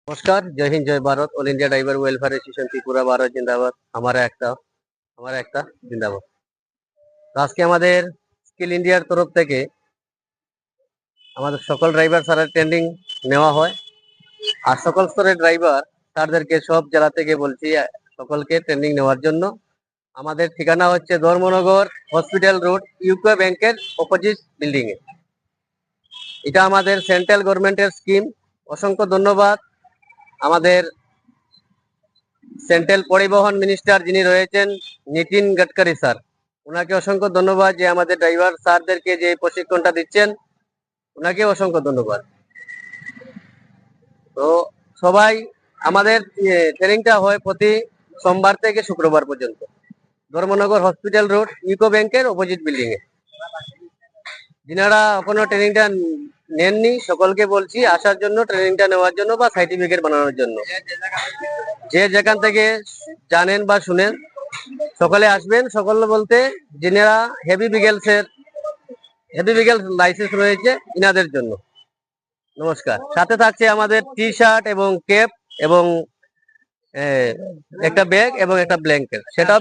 नमस्कार, जय हिंद जय Bharat. All India driver welfare association Tripura Bharat जिंदाबाद। हमारा একটা जिंदाबाद। তো আজকে আমাদের স্কিল ইন্ডিয়ার তরফ থেকে আমাদের সকল ড্রাইভার স্যারের ট্রেনিং নেওয়া হয়। আর সকল স্তরের ড্রাইভার স্যারদেরকে সব জেলা থেকে বলছি সকলকে ট্রেনিং নেওয়ার জন্য। আমাদের ঠিকানা হচ্ছে ধর্মনগর হসপিটাল রোড, ইউকো ব্যাংকের অপোজিট বিল্ডিং এ। এটা আমাদের সেন্ট্রাল গভর্নমেন্টের স্কিম। অসংখ্য ধন্যবাদ আমাদের সেন্ট্রাল পরিবহন মিনিস্টার যিনি রয়েছেন নীতিন গডকরি স্যার, ওনাকে অসংখ্য ধন্যবাদ যে আমাদের ড্রাইভার স্যারদেরকে যে প্রশিক্ষণটা দিচ্ছেন, ওনাকে অসংখ্য ধন্যবাদ। তো সবাই আমাদের ট্রেনিংটা হয় প্রতি সোমবার থেকে শুক্রবার পর্যন্ত, ধর্মনগর হসপিটাল রোড, ইউকো ব্যাংকের অপোজিট বিল্ডিং এ। যিনারা এখনো ট্রেনিংটা নেননি সকলকে বলছি আসার জন্য, ট্রেনিংটা নেওয়ার জন্য বা সার্টিফিকেট বানানোর জন্য। যে যেখান থেকে জানেন বা শুনেন সকলে আসবেন। সকল বলতে যিনারা হেভি ভিকেলস লাইসেন্স রয়েছে ইনাদের জন্য। নমস্কার। সাথে থাকছে আমাদের টি শার্ট এবং ক্যাপ এবং একটা ব্যাগ এবং একটা ব্ল্যাঙ্কেট। সেটাও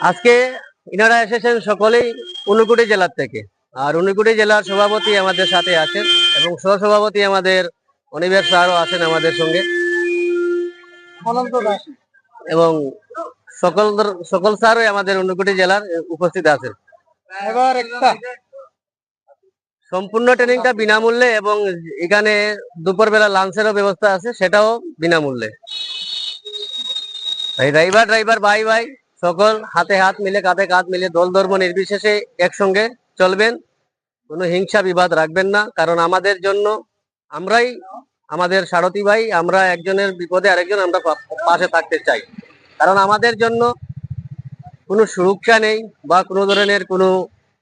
আজকে ইনারা এসেছেন সকলেই ঊনকোটি জেলার থেকে। আর ঊনকোটি জেলার সভাপতি আমাদের সাথে আছেন এবং সহসভাপতি আমাদের অনিবেশ স্যারও আছেন আমাদের সঙ্গে, এবং সকল স্যারই আমাদের ঊনকোটি জেলার উপস্থিত আছেন। সম্পূর্ণ ট্রেনিংটা বিনামূল্যে এবং এখানে দুপুরবেলা লাঞ্চেরও ব্যবস্থা আছে, সেটাও বিনামূল্যে। ড্রাইভার ভাই ভাই সকল হাতে হাত মিলে, কাঁধে কাঁধ মিলে, দল ধর্ম নির্বিশেষে একসঙ্গে চলবেন। কোনো হিংসা বিবাদ রাখবেন না, কারণ আমাদের জন্য আমরাই, আমাদের সারথী ভাই, আমরা একজনের বিপদে আরেকজন আমরা পাশে থাকতে চাই। কারণ আমাদের জন্য কোনো সুরক্ষা নেই বা কোনো ধরনের কোনো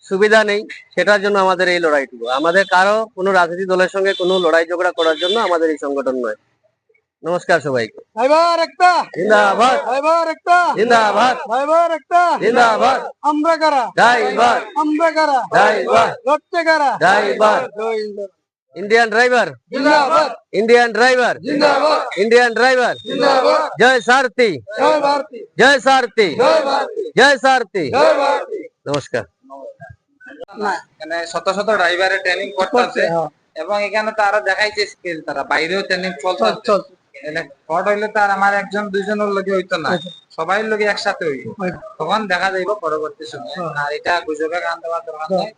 সুবিধা নেই, সেটার জন্য আমাদের এই লড়াইটুকু। আমাদের কারো কোনো রাজনীতি দলের সঙ্গে কোনো লড়াই ঝগড়া করার জন্য আমাদের এই সংগঠন নয়। নমস্কার সবাইকে। জিন্দাবাদ, জিন্দাবাদ, জিন্দাবাদ। আমরা কারা? ড্রাইভার। আমরা কারা? ড্রাইভার। লড়তে কারা? ড্রাইভার। इंडियन ड्राइवर जिंदाबाद, इंडियन ड्राइवर जिंदाबाद, इंडियन ड्राइवर जिंदाबाद। जय सारथी, जय भारती, जय सारथी, जय भारती, जय सारथी, जय भारती। नमस्कार। এখানে শত শত ড্রাইভারের ট্রেনিং করতেছে এবং এখানে তারা দেখাইছে স্কিল, তারা বাইরেও ট্রেনিং চলছে। ফট হইলে তার আমার একজন দুইজনের লগে হইতো না, সবাই লগে একসাথে হইব, তখন দেখা যাইব পরবর্তী সময়। আর এটা গুজবে গান দেওয়ার দরকার নেই।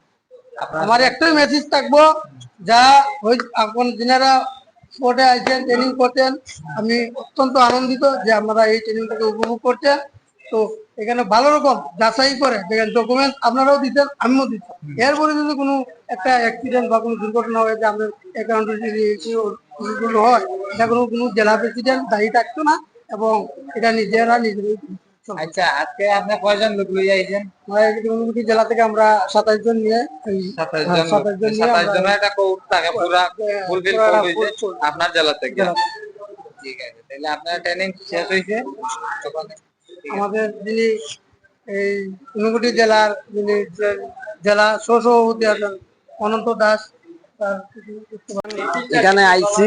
আমার একটাই মেসেজ থাকবো, যা এখন যিনারা স্পটে আইছেন ট্রেনিং করতেন, আমি অত্যন্ত আনন্দিত যে আপনারা এই ট্রেনিংটাকে উপভোগ করছেন। তো এখানে ভালো রকম যাচাই করে দেখেন, ডকুমেন্ট আপনারাও দিতেন, আমিও দিতাম। এরপরে যদি কোনো একটা অ্যাক্সিডেন্ট বা কোনো দুর্ঘটনা হয় যে আমাদের অ্যাকাউন্টে হয়, এটা কোনো জেলা প্রেসিডেন্ট দায়ী থাকতো না এবং এটা নিজেরাই। আচ্ছা, আজকে আপনি কয়জন লোক লই আইছেন? ঊনকোটি জেলা থেকে আমরা 27 জন নিয়ে, 27 জন একটা কোড থাকে পুরা ফুলফিল হইছে আপনার জেলা থেকে। ঠিক আছে, তাহলে আপনার ট্রেনিং শেষ হইছে। আমাদের যিনি এই ঊনকোটি জেলার যিনি জেলা সহসভাপতি আছেন অনন্ত দাস, এখানে আইছি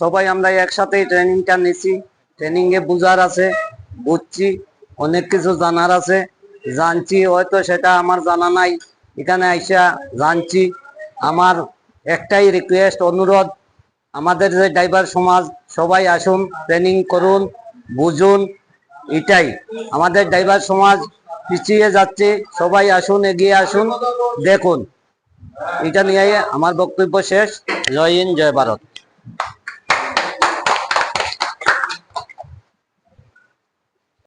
সবাই আমরা একসাথে ট্রেনিংটা নিছি। ট্রেনিং এ বুঝার আছে, বুঝছি, অনেক কিছু জানার আছে, জানছি, হয়তো সেটা আমার জানা নাই, এখানে আইসা জানছি। আমার একটাই রিকোয়েস্ট, অনুরোধ, আমাদের যে ড্রাইভার সমাজ সবাই আসুন, ট্রেনিং করুন, বুঝুন। এটাই আমাদের ড্রাইভার সমাজ পিছিয়ে যাচ্ছে, সবাই আসুন, এগিয়ে আসুন, দেখুন। এটা নিয়ে আমার বক্তব্য শেষ। জয় হিন্দ, জয় ভারত।